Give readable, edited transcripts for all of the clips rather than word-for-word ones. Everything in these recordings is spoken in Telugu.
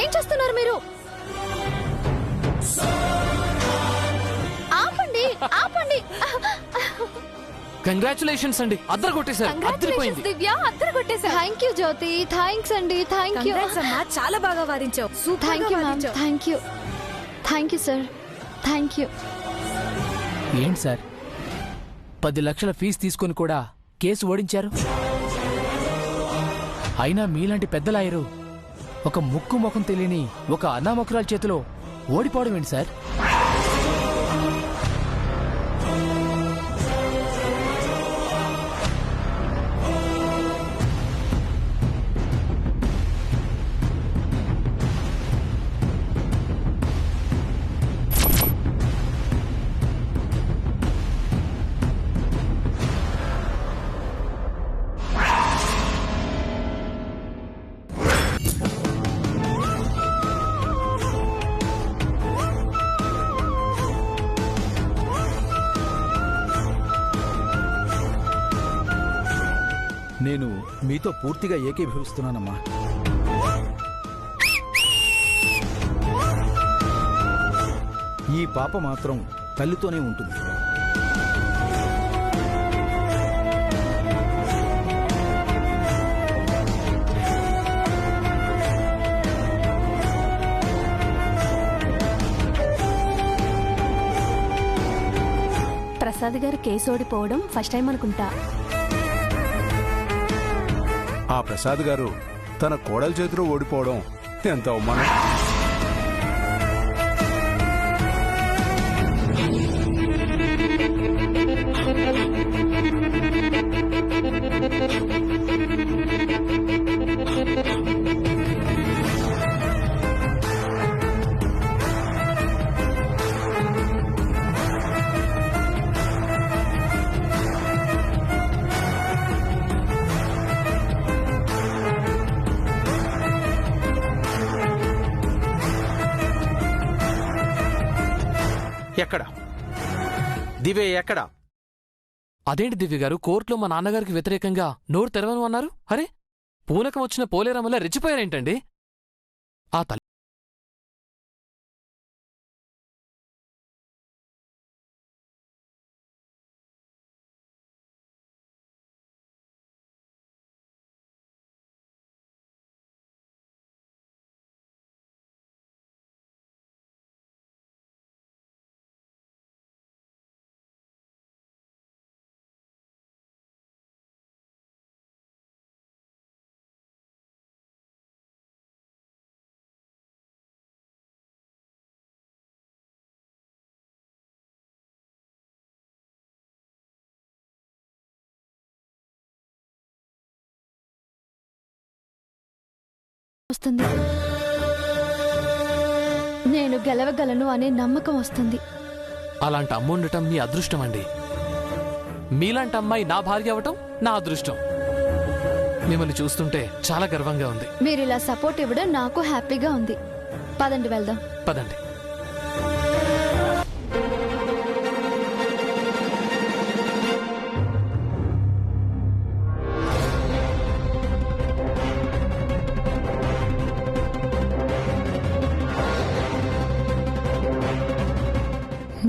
ఏం చేస్తున్నారు మీరు? ఆపండి, ఆపండి. కంగ్రాచులేషన్స్ అండి, అద్దరు కొట్టేశారు. కంగ్రాచులేషన్స్ దివ్య, అద్దరు కొట్టేశారు. థ్యాంక్ యూ జ్యోతి, థ్యాంక్స్ అండి, థ్యాంక్ యూ. చాలా బాగా వాదించావు. Thank you ma'am, thank you, thank you sir, thank you. ఏంటి సార్, 10 లక్షల ఫీజు తీసుకుని కూడా కేసు ఓడించారు? అయినా మీలాంటి పెద్ద లాయరు ఒక ముక్కు ముఖం తెలియని ఒక అనామకురాల చేతిలో ఓడిపోవడం ఏంటి సార్? నేను మీతో పూర్తిగా ఏకీభవిస్తున్నానమ్మా. ఈ పాప మాత్రం తల్లితోనే ఉంటుంది. ప్రసాద్ గారు కేసు ఓడిపోవడం ఫస్ట్ టైం అనుకుంటా. ఆ ప్రసాద్ గారు తన కోడల చేతిలో ఓడిపోవడం ఎంత అవమానం. ఎక్కడ దివే, ఎక్కడ? అదేంటి దివ్య గారు, కోర్టులో మా నాన్నగారికి వ్యతిరేకంగా నోరు తెరవను అన్నారు? అరే, పూనకం వచ్చిన పోలేరమ్మలా రెచ్చిపోయారేంటండి? ఆ తల్లి వస్తుంది, నేను గెలవగలను అనే నమ్మకం వస్తుంది. అలాంటి అమ్మ ఉండటం మీ అదృష్టం అండి. మీలాంటి అమ్మాయి నా భార్య అవటం నా అదృష్టం. మిమ్మల్ని చూస్తుంటే చాలా గర్వంగా ఉంది. మీరు ఇలా సపోర్ట్ ఇవ్వడం నాకు హ్యాపీగా ఉంది. పదండి వెళ్దాం. పదండి.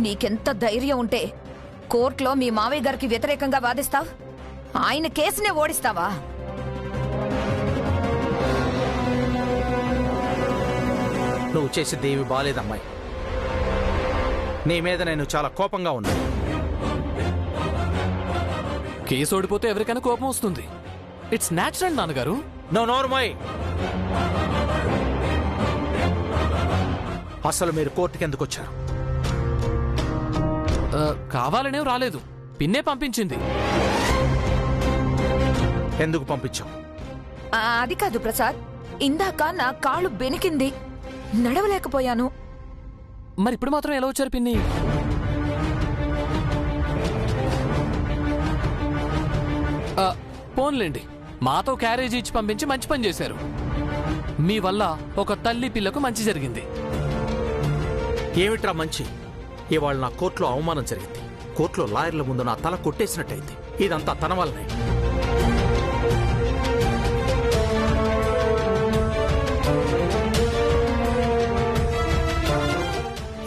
నీకెంత ధైర్యం ఉంటే కోర్టులో మీ మావయ్య గారికి వ్యతిరేకంగా వాదిస్తావు? ఆయన కేసునే ఓడిస్తావా? నువ్వు చేసేది ఏమి బాలేదమ్మాయి. నీ మీద నేను చాలా కోపంగా ఉన్నా. కేసు ఓడిపోతే ఎవరికైనా కోపం వస్తుంది. ఇట్స్ న్యాచురల్ నాన్నగారు. నోర్మోయ్, అసలు మీరు కోర్టుకి ఎందుకు వచ్చారు? కావాలనే రాలేదు, పిన్నే పంపించింది. ఎందుకు పంపించావు? అది కాదు ప్రసాద్, ఇందాక నా కాళ్ళు బెనికింది, నడవలేకపోయాను. మరి ఇప్పుడు మాత్రం ఎలా వచ్చారు పిన్ని? పోన్లేండి, మాతో క్యారేజీ ఇచ్చి పంపించి మంచి పని చేశారు. మీ వల్ల ఒక తల్లి పిల్లకు మంచి జరిగింది. ఏమిట్రా మంచి? ఇవాళ నా కోర్టులో అవమానం జరిగింది. కోర్టులో లాయర్ల ముందు నా తల కొట్టేసినట్టయింది. ఇదంతా తన వల్లనే.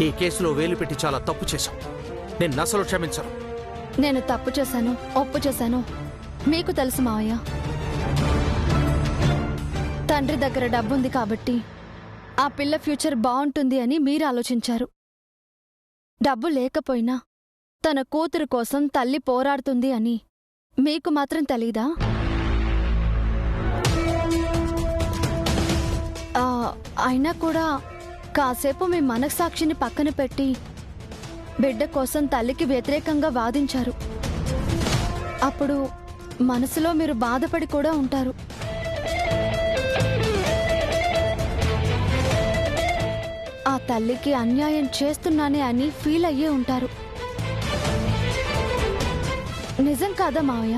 ఈ కేసులో వేలు పెట్టి చాలా తప్పు చేశావు. నేను అసలు క్షమించను. నేను తప్పు చేశాను, ఒప్పు చేశాను మీకు తెలుసు మావయ్య. తండ్రి దగ్గర డబ్బుంది కాబట్టి ఆ పిల్ల ఫ్యూచర్ బాగుంటుంది అని మీరు ఆలోచించారు. డబ్బు లేకపోయినా తన కూతురు కోసం తల్లి పోరాడుతుంది అని మీకు మాత్రం తెలీదా? అయినా కూడా కాసేపు మీ మనస్సాక్షిని పక్కన పెట్టి బిడ్డ కోసం తల్లికి వ్యతిరేకంగా వాదించారు. అప్పుడు మనసులో మీరు బాధపడి కూడా ఉంటారు. ఆ తల్లికి అన్యాయం చేస్తున్నానే అని ఫీల్ అయ్యే ఉంటారు. నిజం కాదా మావయ్య?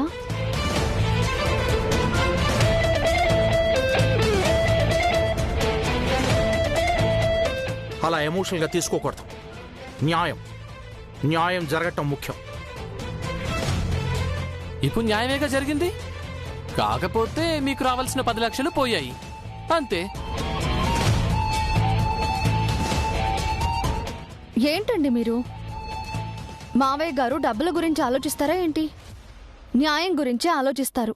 అలా ఎమోషనల్గా తీసుకోకూడదు. న్యాయం జరగటం ముఖ్యం. ఇప్పుడు న్యాయమేగా జరిగింది. కాకపోతే మీకు రావాల్సిన 10 లక్షలు పోయాయి అంతే. ఏంటండి మీరు? మావయ్య గారు డబ్బుల గురించి ఆలోచిస్తారా ఏంటి? న్యాయం గురించి ఆలోచిస్తారు.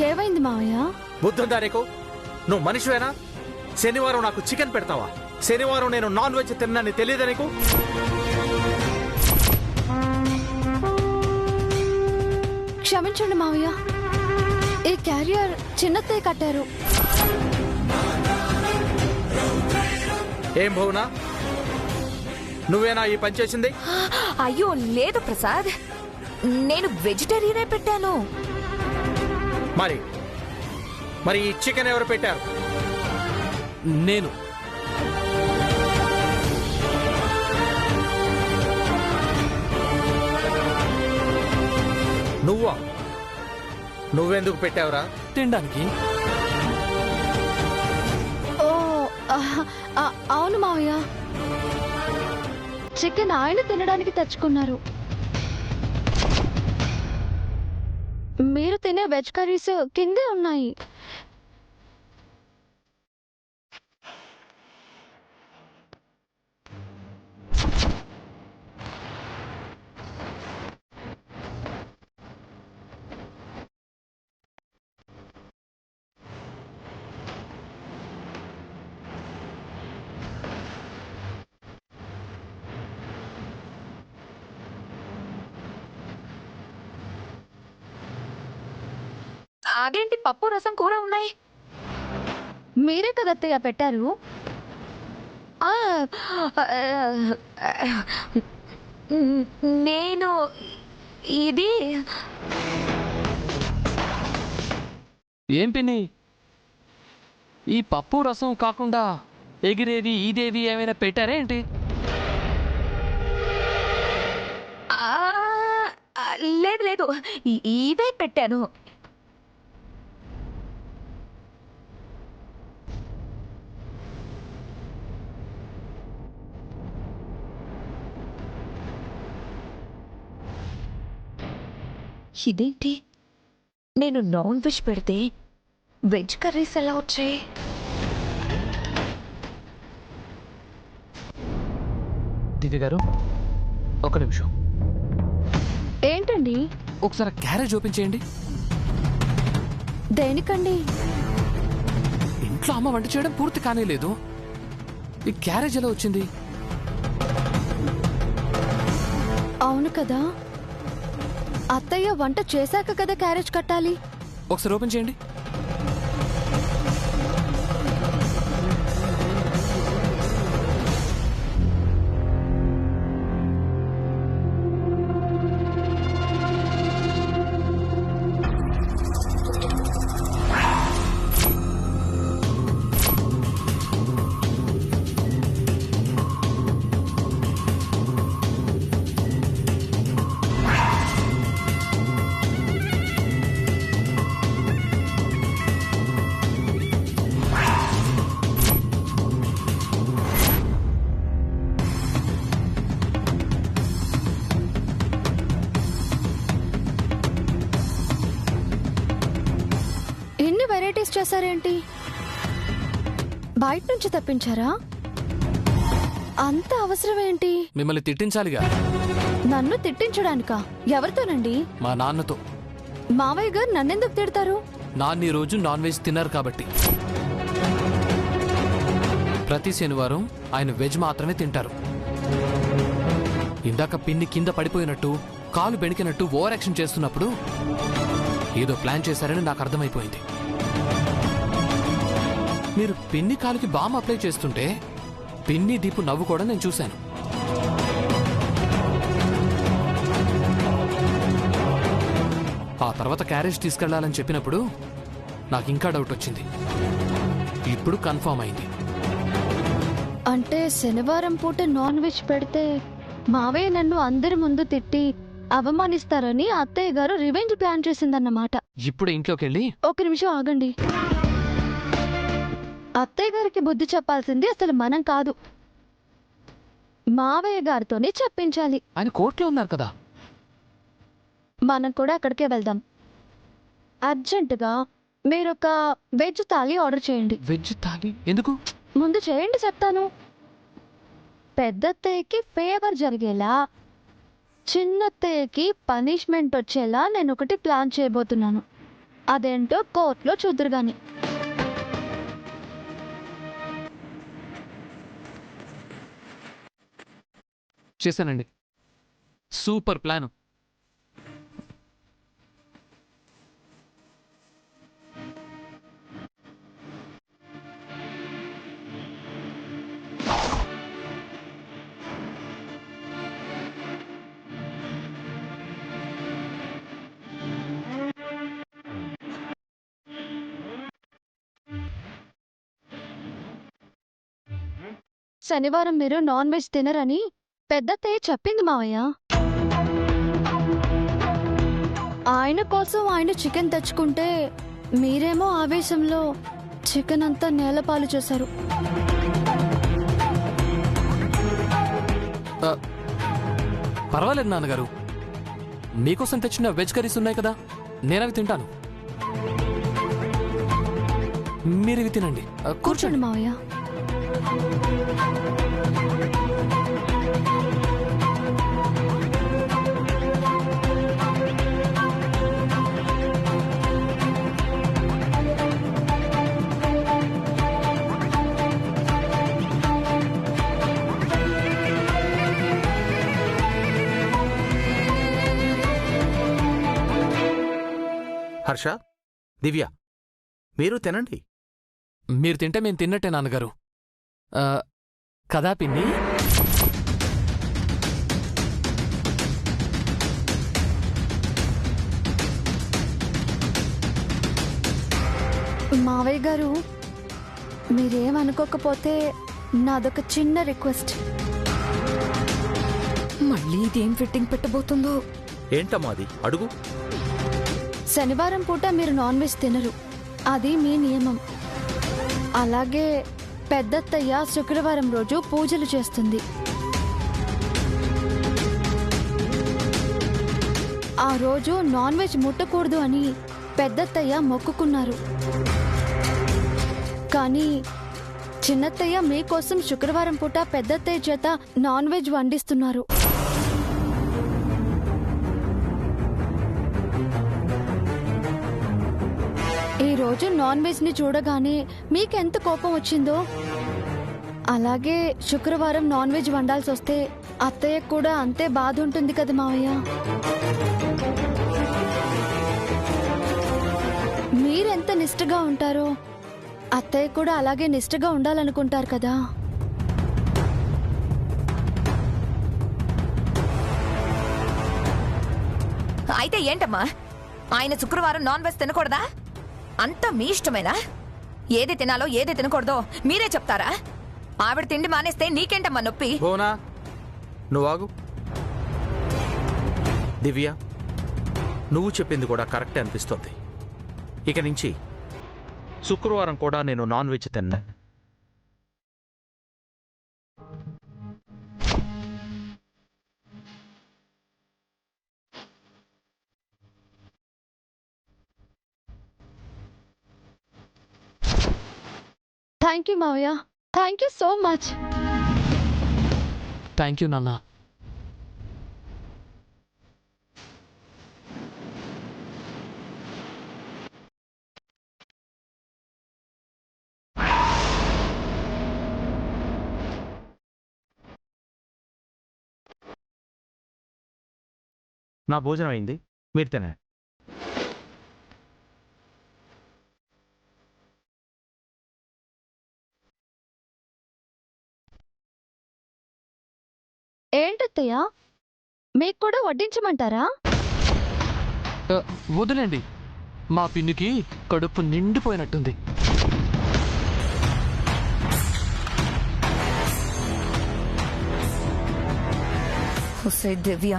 ఏమైంది మావయ్య? బుద్ధుందా నీకు? నువ్వు మనిషివేనా? శనివారం నాకు చికెన్ పెడతావా? శనివారం నేను నాన్ వెజ్ తిన్నానని తెలియదా నీకు? క్షమించండి మావయ్య, ఈ క్యారియర్ చిన్నతే కట్టారు. ఏం భువనా, నువ్వేనా ఈ పని చేసింది? అయ్యో లేదు ప్రసాద్, నేను వెజిటేరియనే పెట్టాను. మరి ఈ చికెన్ ఎవరు పెట్టారు? నేను. నువ్వా? నువ్వెందుకు పెట్టావురా? తినడానికి. ఓ అవును మావయ్య, చికెన్ ఆయన తినడానికి తెచ్చుకున్నారు. మీరు తినే వెజ్ కర్రీస్ కిందే ఉన్నాయి. అదేంటి పప్పు రసం కూర ఉన్నాయి? మీరే కదత్తయ్య పెట్టారు. నేను ఇది ఏం పిన్ని, ఈ పప్పు రసం కాకుండా ఎగిరేది ఈదేది ఏమైనా పెట్టారా ఏంటి? లేదు లేదు, ఇవే పెట్టాను. ఇదేంటి, నేను నాన్ వెజ్ పెడితే వెజ్ కర్రీస్ ఎలా వచ్చాయి? దివ్య గారు ఒక నిమిషం, ఏంటండి? ఒకసారి క్యారేజ్ ఓపెన్ చేయండి. దేనికండి? ఇంట్లో అమ్మ వంట చేయడం పూర్తి కానే లేదు, ఈ క్యారేజ్ ఎలా వచ్చింది? అవును కదా, అత్తయ్య వంట చేశాక కదా క్యారేజ్ కట్టాలి. ఒకసారి ఓపెన్ చేయండి. ఎన్ని వెరైటీస్ చేశారేంటి? బయట నుంచి తప్పించారా? అంత అవసరం ఏంటి? మిమ్మల్ని తిట్టించాలిగా. నన్ను తిట్టించడానికా? ఎవరితోనండి? మా నాన్నతో. మావయ్య గారు నన్నెందుకు తిడతారు? నాన్న ఈ రోజు నాన్ వెజ్ తిన్నారు కాబట్టి. ప్రతి శనివారం ఆయన వెజ్ మాత్రమే తింటారు. ఇందాక పిన్ని కింద పడిపోయినట్టు, కాలు బెణికినట్టు ఓవర్ యాక్షన్ చేస్తున్నప్పుడు ఏదో ప్లాన్ చేశారని నాకు అర్థమైపోయింది. మీరు పిన్ని కాలుకి బామ్ అప్లై చేస్తుంటే పిన్ని దీపు నవ్వు కూడా నేను చూశాను. ఆ తర్వాత క్యారేజ్ తీసుకెళ్లాలని చెప్పినప్పుడు నాకు ఇంకా డౌట్ వచ్చింది. ఇప్పుడు కన్ఫర్మ్ అయింది. అంటే శనివారం పూట నాన్ వెజ్ పెడితే మావయ్య నన్ను అందరి ముందు తిట్టి అవమానిస్తారని అత్తయ్య గారు రివెంజ్ ప్లాన్ చేసిందన్నమాట. ఇప్పుడు ఇంట్లోకి వెళ్ళి ఒక నిమిషం ఆగండి. అత్తయ్య గారికి బుద్ధి చెప్పాల్సింది అసలు మనం కాదు, మావయ్య గారితోనే చెప్పించాలి. ఆయన కోర్టులో ఉన్నారు కదా. మనం కూడా అక్కడికే వెళ్దాం. అర్జెంటుగా మీరొక వెజ్ థాలీ ఆర్డర్ చేయండి. వెజ్ థాలీ ఎందుకు? ముందు చేయండి, చెప్తాను. పెద్దత్తయ్యకి ఫేవర్ జరిగేలా, చిన్నత్తయ్యకి పనిష్మెంట్ వచ్చేలా నేను ఒకటి ప్లాన్ చేయబోతున్నాను. అదేంటో కోర్టులో చూద్దరు గాని. చేశానండి. Super plan. శనివారం మీరు నాన్ వెజ్ తినరని పెద్దత్తయ్య చెప్పింది మావయ్య. ఆయన కోసం ఆయన చికెన్ తెచ్చుకుంటే మీరేమో ఆవేశంలో చికెన్ అంతా నేలపాలు చేశారు. పర్వాలేదు నాన్నగారు, మీకోసం తెచ్చిన వెజ్ కర్రీస్ ఉన్నాయి కదా, నేనవి తింటాను. మీరు ఇవి తినండి. కూర్చోండి మావయ్య. హర్ష, దివ్య, మీరు తినండి. మీరు తింటే మేము తిన్నట్టే నాన్నగారు. కదా పిన్ని? మావయ్య గారు, మీరేమనుకోకపోతే నాదొక చిన్న రిక్వెస్ట్. మళ్ళీ ఇదేం ఫిట్టింగ్ పెట్టబోతుందో. ఏంటమ్మా అది? అడుగు. శనివారం పూట మీరు నాన్ వెజ్ తినరు, అది మీ నియమం. అలాగే పెద్దత్తయ్య శుక్రవారం రోజు పూజలు చేస్తుంది. ఆ రోజు నాన్ వెజ్ ముట్టకూడదు అని పెద్దత్తయ్య మొక్కుకున్నారు. కానీ చిన్నత్తయ్య మీకోసం శుక్రవారం పూట పెద్దత్తయ్య చేత నాన్ వెజ్ వండిస్తున్నారు. ఈ రోజు నాన్ వెజ్ ని చూడగానే మీకెంత కోపం వచ్చిందో, అలాగే శుక్రవారం నాన్ వెజ్ వండాల్సి వస్తే అత్తయ్య కూడా అంతే బాధ ఉంటుంది కదా మావయ్య. మీరెంత నిష్ఠగా ఉంటారో అత్తయ్య కూడా అలాగే నిష్ఠగా ఉండాలనుకుంటారు కదా. అయితే ఏంటమ్మా, ఆయన శుక్రవారం నాన్ వెజ్ తినకూడదా? అంతా మీ ఇష్టమేనా? ఏది తినాలో ఏది తినకూడదో మీరే చెప్తారా? ఆవిడ తిండి మానేస్తే నీకేంటమ్మా నొప్పి? భువనా, నువ్వు ఆగు. దివ్య, నువ్వు చెప్పింది కూడా కరెక్టే అనిపిస్తుంది. ఇక నుంచి శుక్రవారం కూడా నేను నాన్ వెజ్ తిన్నా. థ్యాంక్ యూ మావయ్య, thank you so much. Thank you నాన్న. నా భోజనం అయింది, మీరు తినే. ఏంటత్తయ్య, మీకు కూడా వడ్డించమంటారా? వదిలేండి, మా పిన్నికి కడుపు నిండిపోయినట్టుంది. హుసే దివ్య,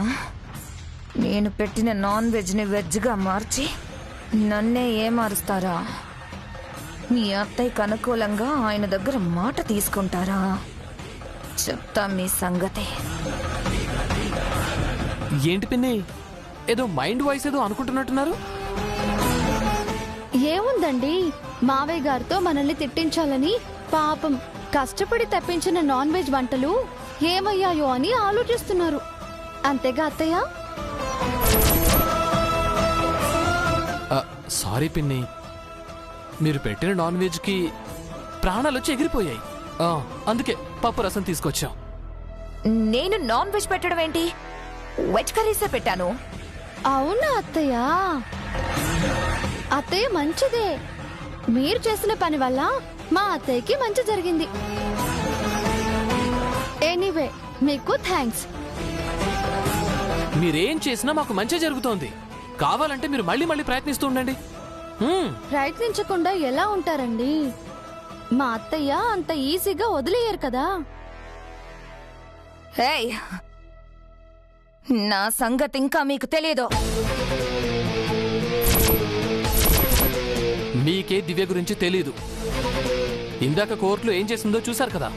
నేను పెట్టిన నాన్ వెజ్ని వెజ్గా మార్చి నన్నే ఏమారుస్తారా? మీ అత్తయ్యకు అనుకూలంగా ఆయన దగ్గర మాట తీసుకుంటారా? చెప్తా మీ సంగతి. ఏంటి పిన్ని, ఏదో మైండ్ వాయిస్ ఏదో అనుకుంటున్నట్టున్నారు? ఏముందండి, మావయ్య గారితో మనల్ని తిట్టించాలని పాపం కష్టపడి తప్పించిన నాన్ వెజ్ వంటలు ఏమయ్యాయో అని ఆలోచిస్తున్నారు. అంతేగా అత్తయ్య? సారీ పిన్ని, మీరు పెట్టిన నాన్ వెజ్కి ప్రాణాలు వచ్చి ఎగిరిపోయాయి. అందుకే పప్పు రసం తీసుకొచ్చాం. నేను నాన్ వెజ్ పెట్టడం ఏంటి? వెజ్ కర్రీసే పెట్టాను. అవునా అత్తయ్య? అత్తయ్య మంచిదే. మీరు చేసిన పని వల్ల మా అత్తయ్యకి మంచి జరిగింది. ఎనీవే, మీకు థ్యాంక్స్. మీరేం చేసినా మాకు మంచి జరుగుతోంది. కావాలంటే మీరు మళ్ళీ మళ్ళీ ప్రయత్నిస్తూ ఉండండి. ప్రయత్నించకుండా ఎలా ఉంటారండి? మా అత్తయ్య అంత ఈజీగా వదిలేయరు కదా. హేయ్, నా సంగతి ఇంకా మీకు తెలియదు. మీకే దివ్య గురించి తెలీదు. ఇందాక కోర్టులో ఏం చేసిందో చూశారు కదా.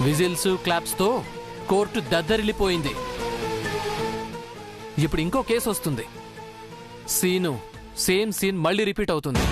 విజిల్స్, క్లాప్స్ తో కోర్టు దద్దరిల్లిపోయింది. ఇప్పుడు ఇంకో కేసు వస్తుంది. సేమ్ సీన్ మళ్ళీ రిపీట్ అవుతుంది.